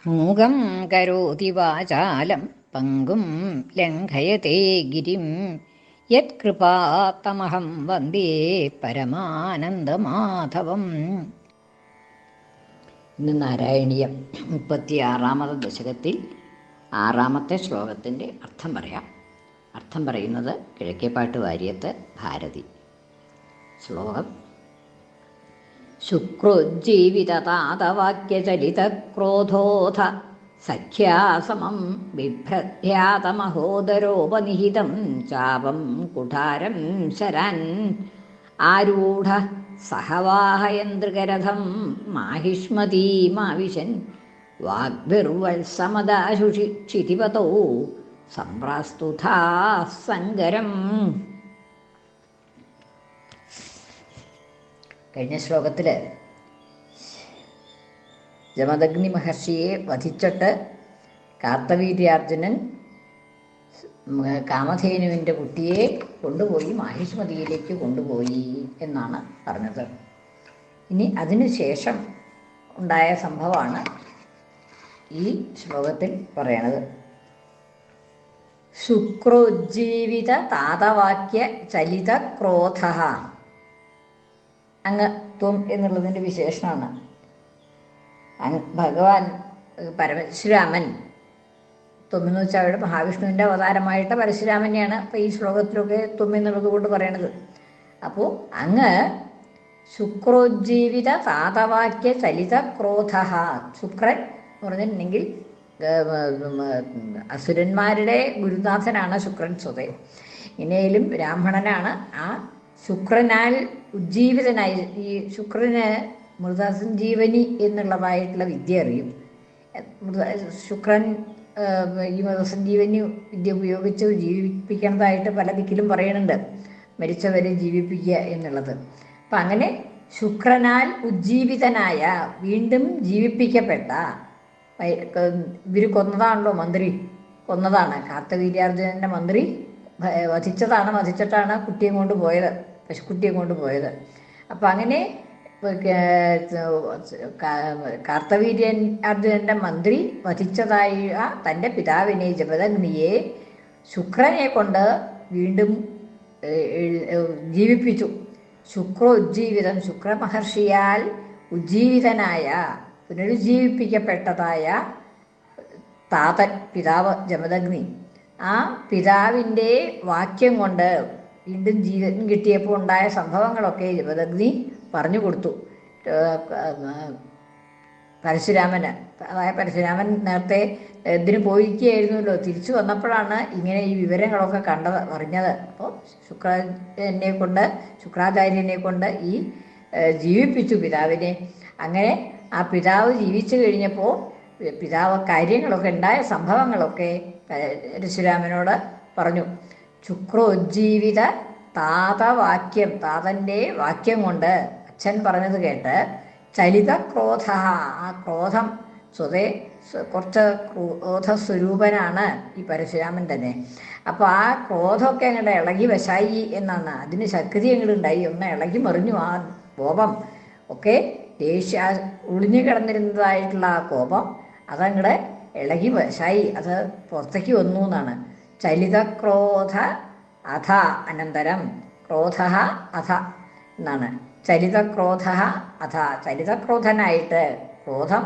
മൂകം കരോതി വാചാലം പങ്കും ലംഘയത്തെ ഗിരിം യത്കൃപാത്തമഹം വന്ദേ പരമാനന്ദമാധവം. ഇന്ന് നാരായണീയം 36-ാമത് ദശകത്തിൽ 6-ാമത്തെ ശ്ലോകത്തിൻ്റെ അർത്ഥം പറയാം. അർത്ഥം പറയുന്നത് കിഴക്കേപ്പാട്ട് വാര്യത്ത് ഭാരതി. ശ്ലോകം: ശുക്രോജ്ജീവിതതാതവാക്യചലിതക്രോധോധ സഖ്യാസമം ബിഭ്രദ്ധ്യാതമഹോദരോപനിഹിതം ചാപം കുഠാരം ശരാൻ ആരൂഢ സഹവാഹയന്ത്രകരഥം മാഹിഷ്മതീമാവിശൻ വാഗ്ഭിർവത്സമദാശുഷി ക്ഷിതിപതോ സംപ്രാസ്തുതാ സങ്കരം. കഴിഞ്ഞ ശ്ലോകത്തിൽ ജമദഗ്നി മഹർഷിയെ വധിച്ചിട്ട് കാർത്തവീര്യാർജുനൻ കാമധേനുവിൻ്റെ കുട്ടിയെ കൊണ്ടുപോയി മാഹിഷ്മതിയിലേക്ക് കൊണ്ടുപോയി എന്നാണ് പറഞ്ഞത്. ഇനി അതിനു ശേഷം ഉണ്ടായ സംഭവമാണ് ഈ ശ്ലോകത്തിൽ പറയണത്. ശുക്രോജ്ജീവിത താതവാക്യ ചലിത ക്രോധ. അങ്ങ് ത്വം എന്നുള്ളതിൻ്റെ വിശേഷണമാണ്. ഭഗവാൻ പരശുരാമൻ, ത്വം എന്ന് വെച്ചാൽ അവിടെ മഹാവിഷ്ണുവിൻ്റെ അവതാരമായിട്ട് പരശുരാമനെയാണ് അപ്പോൾ ഈ ശ്ലോകത്തിലൊക്കെ ത്വം എന്നുള്ളത് കൊണ്ട് പറയണത്. അപ്പോൾ അങ്ങ് ശുക്രോജ്ജീവിത താതവാക്യ ചലിത ക്രോധ. ശുക്രൻ എന്ന് പറഞ്ഞിട്ടുണ്ടെങ്കിൽ അസുരന്മാരുടെ ഗുരുനാഥനാണ് ശുക്രൻ സ്വതേ. ഇങ്ങനെയും ബ്രാഹ്മണനാണ്. ആ ശുക്രനാൽ ഉജ്ജീവിതനായി, ഈ ശുക്രന് മൃതസഞ്ജീവനി എന്നുള്ളതായിട്ടുള്ള വിദ്യ അറിയും. ശുക്രൻ ഈ മൃതസഞ്ജീവനി വിദ്യ ഉപയോഗിച്ച് ജീവിപ്പിക്കുന്നതായിട്ട് പല ദിക്കിലും പറയുന്നുണ്ട്, മരിച്ചവരെ ജീവിപ്പിക്കുക എന്നുള്ളത്. അപ്പം അങ്ങനെ ശുക്രനാൽ ഉജ്ജീവിതനായ, വീണ്ടും ജീവിപ്പിക്കപ്പെട്ട, ഇവർ കൊന്നതാണല്ലോ, മന്ത്രി കൊന്നതാണ്, കാർത്തവീര്യാർജുനൻ്റെ മന്ത്രി വധിച്ചിട്ടാണ് കുട്ടിയെ കൊണ്ട് പോയത്, പശുക്കുട്ടിയെ കൊണ്ട് പോയത്. അപ്പം അങ്ങനെ കാർത്തവീര്യൻ അർജുനൻ്റെ മന്ത്രി വധിച്ചതായ തൻ്റെ പിതാവിനെ ജമദഗ്നിയെ ശുക്രനെ കൊണ്ട് വീണ്ടും ജീവിപ്പിച്ചു. ശുക്രോജ്ജീവിതം, ശുക്രമഹർഷിയാൽ ഉജ്ജീവിതനായ, പുനരുജ്ജീവിപ്പിക്കപ്പെട്ടതായ താതൻ, പിതാവ് ജമദഗ്നി, ആ പിതാവിൻ്റെ വാക്യം കൊണ്ട് വീണ്ടും ജീവൻ കിട്ടിയപ്പോൾ ഉണ്ടായ സംഭവങ്ങളൊക്കെ ജമദഗ്നി പറഞ്ഞു കൊടുത്തു പരശുരാമന്. അതായത് പരശുരാമൻ നേരത്തെ ഇതിന് പോയിരിക്കുകയായിരുന്നല്ലോ, തിരിച്ചു വന്നപ്പോഴാണ് ഇങ്ങനെ ഈ വിവരങ്ങളൊക്കെ അറിഞ്ഞത്. അപ്പോൾ ശുക്രാചാര്യനെ കൊണ്ട് ഈ ജീവിപ്പിച്ചു പിതാവിനെ. അങ്ങനെ ആ പിതാവ് ജീവിച്ചു കഴിഞ്ഞപ്പോൾ പിതാവ് കാര്യങ്ങളൊക്കെ ഉണ്ടായ സംഭവങ്ങളൊക്കെ പരശുരാമനോട് പറഞ്ഞു. ശുക്രോജ്ജീവിത താതവാക്യം, താതൻ്റെ വാക്യം കൊണ്ട്, അച്ഛൻ പറഞ്ഞത് കേട്ട്, ചലിത ക്രോധ, ആ ക്രോധം സ്വതേ കുറച്ച് ക്രോധസ്വരൂപനാണ് ഈ പരശുരാമൻ തന്നെ. അപ്പോൾ ആ ക്രോധമൊക്കെ അങ്ങോട്ട് ഇളകി വശായി എന്നാണ്, അതിന് ശക്തി അങ്ങോട്ട് ഉണ്ടായി, ഒന്ന് ഇളകി മറിഞ്ഞു. ആ കോപം ഒക്കെ ദേഷ്യ ഒളിഞ്ഞു കിടന്നിരുന്നതായിട്ടുള്ള ആ കോപം അതങ്ങടെ ഇളകി വശായി, അത് പുറത്തേക്ക് വന്നു എന്നാണ്. ചലിതക്രോധ അധ അനന്തരം, ക്രോധ അധ എന്നാണ്. ചലിതക്രോധ അധ, ചലിതക്രോധനായിട്ട് ക്രോധം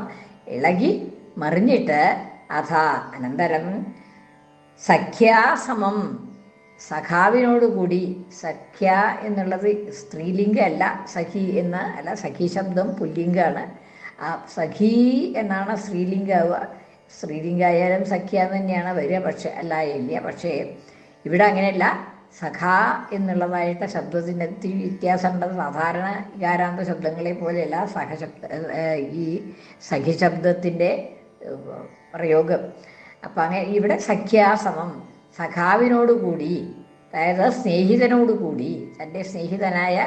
ഇളകി മറിഞ്ഞിട്ട്, അധ അനന്തരം സഖ്യാസമം, സഖാവിനോടുകൂടി. സഖ്യ എന്നുള്ളത് സ്ത്രീലിംഗ അല്ല, സഖി എന്ന് അല്ല, സഖി ശബ്ദം പുല്ലിംഗാണ്. ആ സഖി എന്നാണ് സ്ത്രീലിംഗാവുക. സ്ത്രീലിംഗായാലും സഖ്യ തന്നെയാണ് വരിക, പക്ഷെ ഇല്ല. പക്ഷേ ഇവിടെ അങ്ങനെയല്ല. സഖ എന്നുള്ളതായിട്ട് ശബ്ദത്തിൻ്റെ ഒത്തിരി വ്യത്യാസമുണ്ട്. സാധാരണ ഇകാരാന്ത ശബ്ദങ്ങളെ പോലെയല്ല ഈ സഖി ശബ്ദത്തിൻ്റെ പ്രയോഗം. അപ്പം അങ്ങനെ ഇവിടെ സഖ്യാസമം, സഖാവിനോടുകൂടി, അതായത് സ്നേഹിതനോടുകൂടി, തൻ്റെ സ്നേഹിതനായ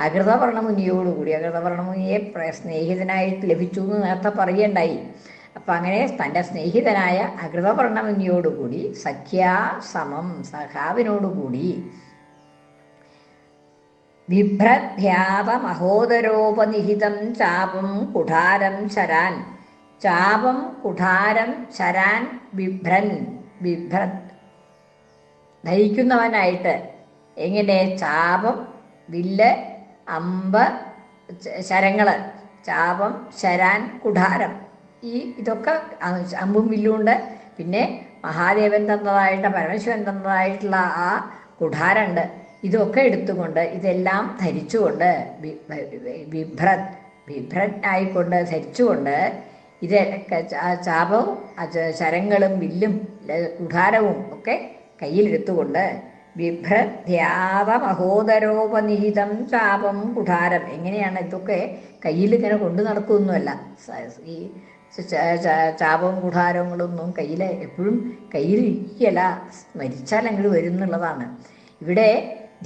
അകൃതവർണമുനിയോടുകൂടി. അകൃതവർണമുനിയെ സ്നേഹിതനായിട്ട് ലഭിച്ചു എന്ന് നേരത്തെ പറയണ്ടായി. അപ്പം അങ്ങനെ തൻ്റെ സ്നേഹിതനായ അകൃതവർണമുനിയോടുകൂടി, സഖ്യാസമം, സഖാവിനോടുകൂടി, ബിഭ്രദ്ധ്യാത മഹോദരോപനിഹിതം ചാപം കുഠാരം ശരാൻ. ചാപം കുഠാരം ശരാൻ ബിഭ്രൻ ബിഭ്രൻ ധരിക്കുന്നവനായിട്ട്. എങ്ങനെ? ചാപം, വില്ല്, അമ്പ്, ശരങ്ങൾ. ചാപം, ശരാൻ, കുഠാരം. ഇതൊക്കെ അമ്പും വില്ലുമുണ്ട്. പിന്നെ മഹാദേവൻ തന്നതായിട്ട്, പരമശിവൻ തന്നതായിട്ടുള്ള ആ കുഠാരമുണ്ട്. ഇതൊക്കെ എടുത്തുകൊണ്ട്, ഇതെല്ലാം ധരിച്ചുകൊണ്ട്, ബിഭ്രൻ ആയിക്കൊണ്ട് ധരിച്ചുകൊണ്ട്, ഇത് ചാപവും ശരങ്ങളും വില്ലും കുഠാരവും ഒക്കെ കയ്യിലെടുത്തുകൊണ്ട്, ബിഭ്രധ്യാതമഹോദരോപനിഹിതം ചാപം കുഠാരം. എങ്ങനെയാണ് ഇതൊക്കെ കയ്യിലിങ്ങനെ കൊണ്ടു നടക്കുകയൊന്നുമല്ല. ഈ ചാപവും കുഠാരങ്ങളൊന്നും എപ്പോഴും കയ്യിലിരിക്കല, സ്മരിച്ചാൽ അങ്ങോട്ട് വരും എന്നുള്ളതാണ്. ഇവിടെ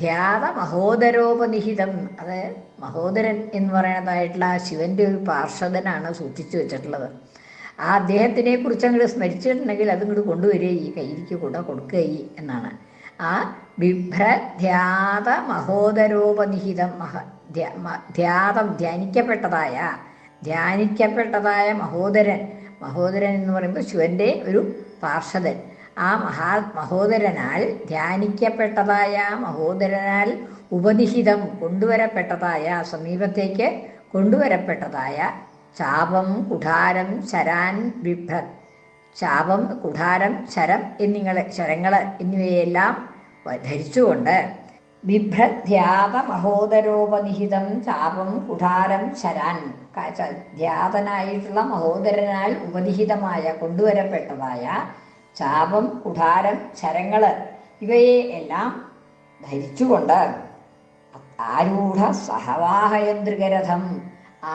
ധ്യാത മഹോദരോപനിഹിതം, അത് മഹോദരൻ എന്ന് പറയുന്നതായിട്ടുള്ള ശിവന്റെ ഒരു പാർഷദനാണ് സൂക്ഷിച്ചു വെച്ചിട്ടുള്ളത്. ആ അദ്ദേഹത്തിനെ കുറിച്ച് അങ്ങോട്ട് സ്മരിച്ചിട്ടുണ്ടെങ്കിൽ അതിങ്ങോട്ട് കൊണ്ടുവരിക, ഈ കയ്യിലേക്ക് കൂടെ കൊടുക്കുക എന്നാണ്. ആ ബിഭ്രധ്യാത മഹോദരോപനിഹിതം, ധ്യാതം ധ്യാനിക്കപ്പെട്ടതായ മഹോദരൻ എന്ന് പറയുമ്പോൾ ശിവന്റെ ഒരു പാർഷദൻ. ആ മഹോദരനാൽ ധ്യാനിക്കപ്പെട്ടതായ മഹോദരനാൽ ഉപനിഹിതം സമീപത്തേക്ക് കൊണ്ടുവരപ്പെട്ടതായ ചാപം കുഠാരം ശരാൻ ബിഭ്രത്. ചാപം, കുഠാരം, ശരം ശരങ്ങൾ എന്നിവയെല്ലാം ധരിച്ചുകൊണ്ട്, ബിഭ്രധ്യാത മഹോദരോപനിഹിതം ചാപം കുഠാരം ശരാൻ, ധ്യാതനായിട്ടുള്ള മഹോദരനാൽ ഉപനിഹിതമായ കൊണ്ടുവരപ്പെട്ടതായ ചാപം, കുഠാരം, ശരങ്ങൾ ഇവയെ എല്ലാം ധരിച്ചുകൊണ്ട്, ആരൂഢ സഹവാഹയന്ത്രികരഥം,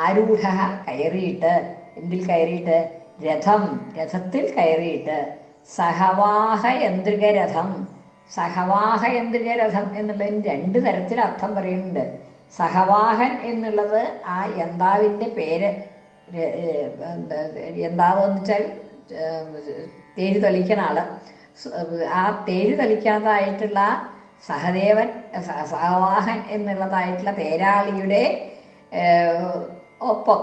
ആരൂഢ കയറിയിട്ട്, എന്തിൽ കയറിയിട്ട്? രഥത്തിൽ കയറിയിട്ട്, സഹവാഹയന്ത്രികരഥം. സഹവാഹയന്ത്രികരഥം എന്നുള്ളതിന് രണ്ട് തരത്തിൽ അർത്ഥം പറയുന്നുണ്ട്. സഹവാഹൻ എന്നുള്ളത് ആ യന്താവിൻ്റെ പേര്. യന്താവെന്ന് വെച്ചാൽ തേര് തെളിക്കണ ആള്. ആ തേര് തെളിക്കാതായിട്ടുള്ള സഹദേവൻ, സഹവാഹൻ എന്നുള്ളതായിട്ടുള്ള തേരാളിയുടെ ഒപ്പം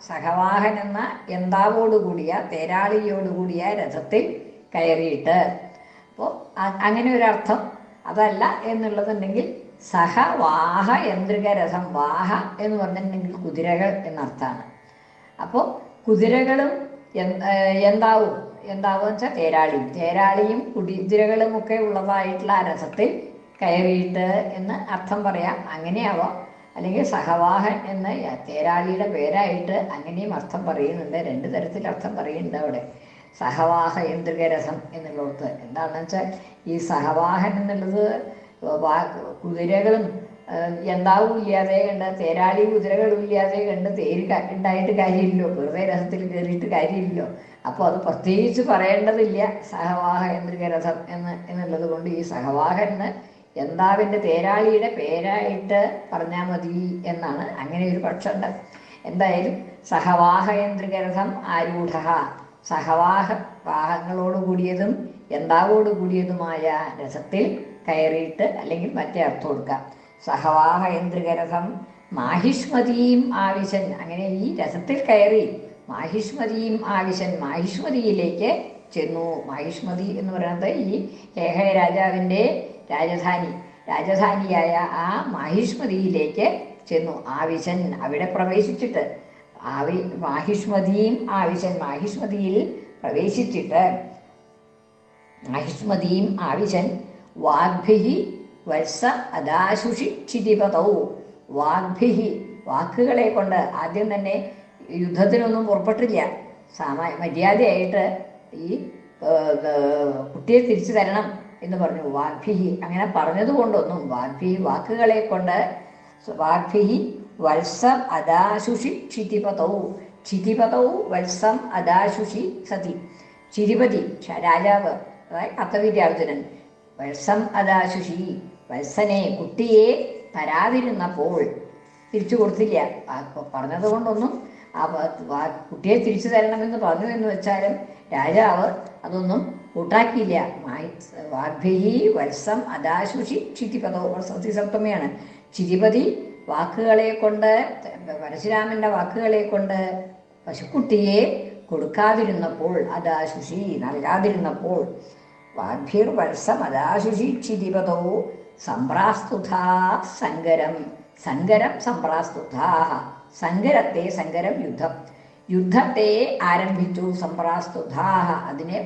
സഹവാഹൻ എന്ന യന്താവോടുകൂടിയ തേരാളിയോടുകൂടിയ രഥത്തിൽ കയറിയിട്ട്. അപ്പോൾ അങ്ങനെ ഒരർത്ഥം. അതല്ല എന്നുള്ളതുണ്ടെങ്കിൽ സഹവാഹയന്ത്രികരഥം. വാഹ എന്ന് പറഞ്ഞിട്ടുണ്ടെങ്കിൽ കുതിരകൾ എന്നർത്ഥമാണ്. അപ്പോൾ കുതിരകളും എന്താവും വെച്ചാൽ തേരാളിയും കുതിരകളും ഒക്കെ ഉള്ളതായിട്ടുള്ള ആ രഥത്തിൽ കയറിയിട്ട് എന്ന് അർത്ഥം പറയാം. അങ്ങനെയാവാം. അല്ലെങ്കിൽ സഹവാഹൻ എന്ന തേരാളിയുടെ പേരായിട്ട് അങ്ങനെയും അർത്ഥം പറയുന്നുണ്ട്. രണ്ട് തരത്തിൽ അർത്ഥം പറയുന്നുണ്ട് അവിടെ. സഹവാഹയന്ത്രികരഥം എന്നുള്ളിടത്ത് എന്താണെന്ന് വെച്ചാൽ ഈ സഹവാഹൻ എന്നുള്ളത് കുതിരകളും യന്താവും ഇല്ലാതെ കണ്ട്, തേരാളി കുതിരകളും ഇല്ലാതെ കണ്ട് തേര് ഉണ്ടായിട്ട് കാര്യമില്ലല്ലോ, വെറുതെ രഥത്തിൽ കയറിയിട്ട് കാര്യമില്ലല്ലോ. അപ്പോൾ അത് പ്രത്യേകിച്ച് പറയേണ്ടതില്ല സഹവാഹയന്ത്രികരഥം എന്നുള്ളത് കൊണ്ട് ഈ സഹവാഹന് യന്താവിൻ്റെ തേരാളിയുടെ പേരായിട്ട് പറഞ്ഞാൽ മതി എന്നാണ്. അങ്ങനെ ഒരു പക്ഷമുണ്ട്. എന്തായാലും സഹവാഹയന്ത്രികരഥം ആരൂഢ, വാഹങ്ങളോട് കൂടിയതും യന്താവോട് കൂടിയതുമായ രഥത്തിൽ കയറിയിട്ട്, അല്ലെങ്കിൽ മറ്റേ അർത്ഥം കൊടുക്കാം. സഹവാഹയന്ത്രികരഥം മാഹിഷ്മതിയും ആവിശൻ. അങ്ങനെ ഈ രഥത്തിൽ കയറി മാഹിഷ്മതിയും ആവിശൻ, മാഹിഷ്മതിയിലേക്ക് ചെന്നു. മാഹിഷ്മതി എന്ന് പറയുന്നത് ഈ കേഹയ രാജാവിൻ്റെ രാജധാനിയായ ആ മാഹിഷ്മതിയിലേക്ക് ചെന്നു. ആവിശൻ അവിടെ പ്രവേശിച്ചിട്ട്, മാഹിഷ്മതിയും ആവിശൻ, മാഹിഷ്മതിയിൽ പ്രവേശിച്ചിട്ട്, മാഹിഷ്മതിയും ആവിശൻ വാഗ്ഭിഹി വത്സ അദാശുഷി ക്ഷിതിപതൗ. വാക്കുകളെ കൊണ്ട് ആദ്യം തന്നെ യുദ്ധത്തിനൊന്നും പുറപ്പെട്ടില്ല. മര്യാദയായിട്ട് ഈ കുട്ടിയെ തിരിച്ചു തരണം എന്ന് പറഞ്ഞു. വാഗ്ഭിഹി അങ്ങനെ പറഞ്ഞതുകൊണ്ടൊന്നും, വാക്കുകളെ കൊണ്ട്, വാഗ്ഭിഹി വത്സം അദാശുഷി ക്ഷിതിപതൗ. ക്ഷിതിപതൗ വത്സം അദാശുഷി സതി. ചിരിപതി രാജാവ്, അതായത് കർത്തവീര്യാർജുനൻ, വത്സം അദാശുഷി വത്സനെ കുട്ടിയെ തരാതിരുന്നപ്പോൾ തിരിച്ചു കൊടുത്തില്ല. പറഞ്ഞത് കൊണ്ടൊന്നും കുട്ടിയെ തിരിച്ചു തരണമെന്ന് പറഞ്ഞു എന്ന് വെച്ചാലും രാജാവ് അതൊന്നും കൂട്ടാക്കിയില്ല. വാഗ്ഭിഹി വത്സം അദാശുഷി ക്ഷിതിപതോ. സത്യസപ്തമിയാണ്. ക്ഷിതിപതി വാക്കുകളെ കൊണ്ട്, പരശുരാമന്റെ വാക്കുകളെ കൊണ്ട് പശുക്കുട്ടിയെ കൊടുക്കാതിരുന്നപ്പോൾ, അദാശുഷി നൽകാതിരുന്നപ്പോൾ, വാഗ്ഭിർ വർഷം അദാശുഷി ക്ഷിതിപതോ സംപ്രാസ്തുതാ സങ്കരം. സങ്കരം സംപ്രാസ്തുതാ, സങ്കരത്തെ, സങ്കരം യുദ്ധം, യുദ്ധത്തെ ആരംഭിച്ചു. സംപ്രാസ്തുതാ, അതിനെ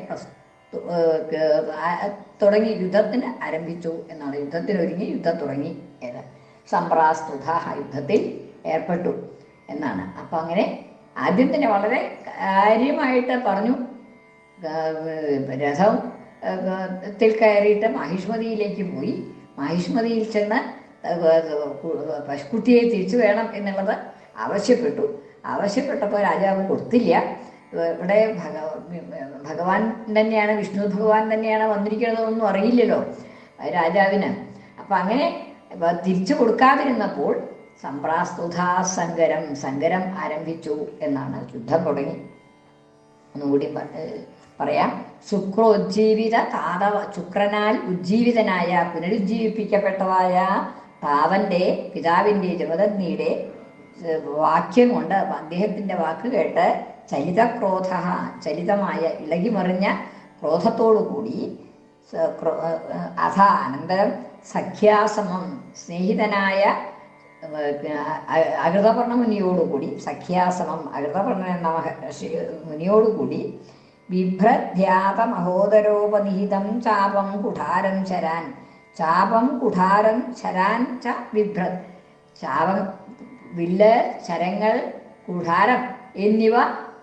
തുടങ്ങി, യുദ്ധത്തിന് ആരംഭിച്ചു എന്നാണ്. യുദ്ധത്തിനൊരുങ്ങി, യുദ്ധം തുടങ്ങി. ഏത് സംപ്രാസ്തുത, യുദ്ധത്തിൽ ഏർപ്പെട്ടു എന്നാണ്. അപ്പം അങ്ങനെ ആദ്യം തന്നെ വളരെ കാര്യമായിട്ട് പറഞ്ഞു. രഥത്തിൽ കയറിയിട്ട് മാഹിഷ്മതിയിലേക്ക് പോയി. മാഹിഷ്മതിയിൽ ചെന്ന് പശുക്കുട്ടിയെ തിരിച്ചു വേണം എന്നുള്ളത് ആവശ്യപ്പെട്ടപ്പോൾ രാജാവ് കൊടുത്തില്ല. ഇവിടെ ഭഗവാൻ തന്നെയാണ്, വിഷ്ണു ഭഗവാൻ തന്നെയാണ് വന്നിരിക്കുന്നതൊന്നും അറിയില്ലല്ലോ രാജാവിന്. അപ്പം അങ്ങനെ തിരിച്ചു കൊടുക്കാതിരുന്നപ്പോൾ സംപ്രാസ്തുതാ സങ്കരം, സങ്കരം ആരംഭിച്ചു എന്നാണ്. യുദ്ധം തുടങ്ങി. ഒന്നുകൂടി പറയാം. ശുക്രോജ്ജീവിത താതവ, ശുക്രനാൽ ഉജ്ജീവിതനായ, പുനരുജ്ജീവിപ്പിക്കപ്പെട്ടതായ താവന്റെ, പിതാവിൻ്റെ, ജമദഗ്നിയുടെ വാക്യം കൊണ്ട്, അദ്ദേഹത്തിൻ്റെ വാക്ക് കേട്ട് ചലിതക്രോധ, ചലിതമായ ഇളകിമറിഞ്ഞ ക്രോധത്തോടുകൂടി, അഥ അനന്തരം സഖ്യാസമം, സ്നേഹിതനായ അകൃതപർണ മുനിയോടുകൂടി, സഖ്യാസമം അകൃതപർണ എന്ന മുനിയോടുകൂടി, ബിഭ്രധ്യാത മഹോദരോപനിഹിതം ചാപം കുഠാരം ശരാൻ, ചാപം കുഠാരം ശരാൻ ച ബിഭ്രത്, ചാപം, വില്ല്, ശരങ്ങൾ, കുഠാരം എന്നിവ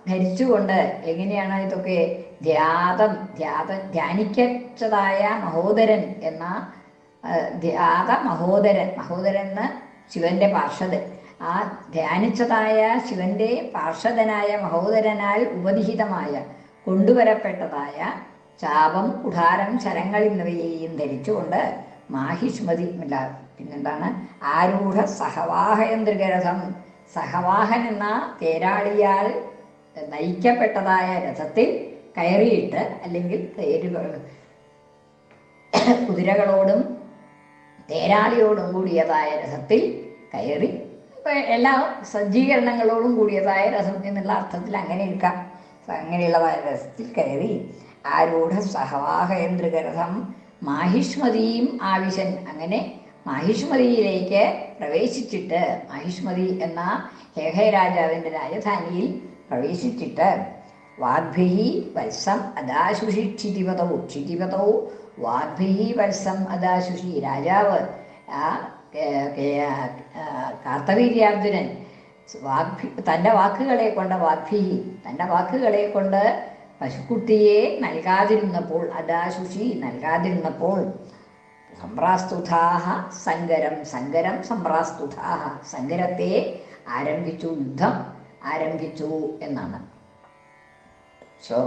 ധരിച്ചുകൊണ്ട്. എങ്ങനെയാണ് ഇതൊക്കെ? ധ്യാനിക്കച്ചതായ മഹോദരൻ എന്ന, മഹോദരൻ, മഹോദരൻ എന്ന് ശിവന്റെ പാർഷദൻ. ആ ധ്യാനിച്ചതായ ശിവന്റെ പാർഷദനായ മഹോദരനാൽ ഉപനിഹിതമായ, കൊണ്ടുവരപ്പെട്ടതായ ചാപം, കുഠാരം, ശരങ്ങൾ എന്നിവയെയും ധരിച്ചുകൊണ്ട് മാഹിഷ്മതി, പിന്നെന്താണ്, ആരൂഢ സഹവാഹയന്ത്രികരഥം, സഹവാഹൻ എന്ന തേരാളിയാൽ നയിക്കപ്പെട്ടതായ രഥത്തിൽ കയറിയിട്ട്, അല്ലെങ്കിൽ കുതിരകളോടും തേരാളിയോടും കൂടിയതായ രഥത്തിൽ കയറി, എല്ലാ സജ്ജീകരണങ്ങളോടും കൂടിയതായ രഥം എന്നുള്ള അർത്ഥത്തിൽ അങ്ങനെ എടുക്കാം. അങ്ങനെയുള്ളതായ രഥത്തിൽ കയറി ആരൂഢ സഹവാഹയന്ത്രികരഥം മാഹിഷ്മതിയും ആവിശൻ, അങ്ങനെ മാഹിഷ്മതിയിലേക്ക് പ്രവേശിച്ചിട്ട്, മാഹിഷ്മതി എന്ന ഹേഹയ രാജാവിൻ്റെ രാജധാനിയിൽ പ്രവേശിച്ചിട്ട്, വാഗ്ഭിഹി വത്സം അദാശുഷി ക്ഷിതിപതൗ, ക്ഷിതിപതൗ വാഗ്ഭിഹി വത്സം അദാശുഷി, രാജാവ് കാർത്തവീര്യാർജുനൻ തൻ്റെ വാക്കുകളെ കൊണ്ട്, വാഗ്ഭിഹി തൻ്റെ വാക്കുകളെ കൊണ്ട് പശുക്കുട്ടിയെ നൽകാതിരുന്നപ്പോൾ, അദാശുഷി നൽകാതിരുന്നപ്പോൾ, സംപ്രാസ്തുതാഹ സങ്കരം, സങ്കരം സംപ്രാസ്തുതാഹ, സങ്കരത്തെ ആരംഭിച്ചു, യുദ്ധം ആരംഭിച്ചു എന്നാണ്.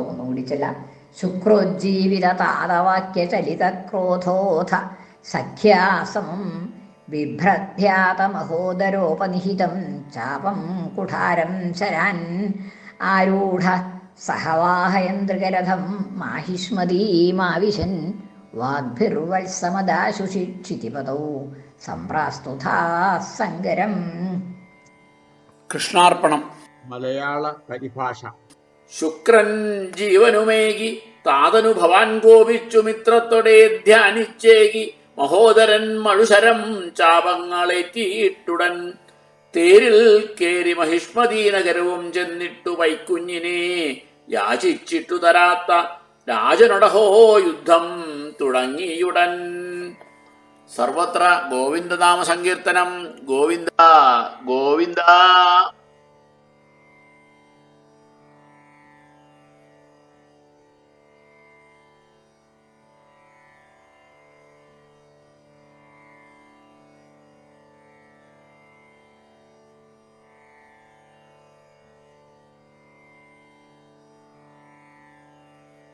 ഒന്നുകൂടി ചെല്ലാം. ശുക്രോജ്ജീവിത താതവാക്യ ചലിത ക്രോധോധ സഖ്യാസമം ബിഭ്രധ്യാത മഹോദരോപനിഹിതം ചാപം കുഠാരം ശരാൻ ആരൂഢ സഹവാഹയന്ത്രികരഥം മാഹിഷ്മതീമാവിശൻ വാഗ്ഭിർവത്സമദാശുഷി ക്ഷിതിപതൗ സംപ്രാസ്തുതാ സങ്കരം. കൃഷ്ണാർപ്പണം. മലയാള പരിഭാഷ. ശുക്രൻ ജീവനുമേകി താതനു ഭവാൻ കോപിച്ചു മിത്രത്തോടെ ധ്യാനിച്ചേകി മഹോദരൻ മഴുശരം ചാപങ്ങളേറ്റിയിട്ടുടൻ തേരിൽ കേറി മഹിഷ്മതീ നഗരവും ചെന്നിട്ടു വൈക്കുഞ്ഞിനെ യാചിച്ചിട്ടു തരാത്ത രാജനൊടഹോ യുദ്ധം തുടങ്ങിയുടൻ. സർവത്ര ഗോവിന്ദനാമ സങ്കീർത്തനം. ഗോവിന്ദ ഗോവിന്ദ.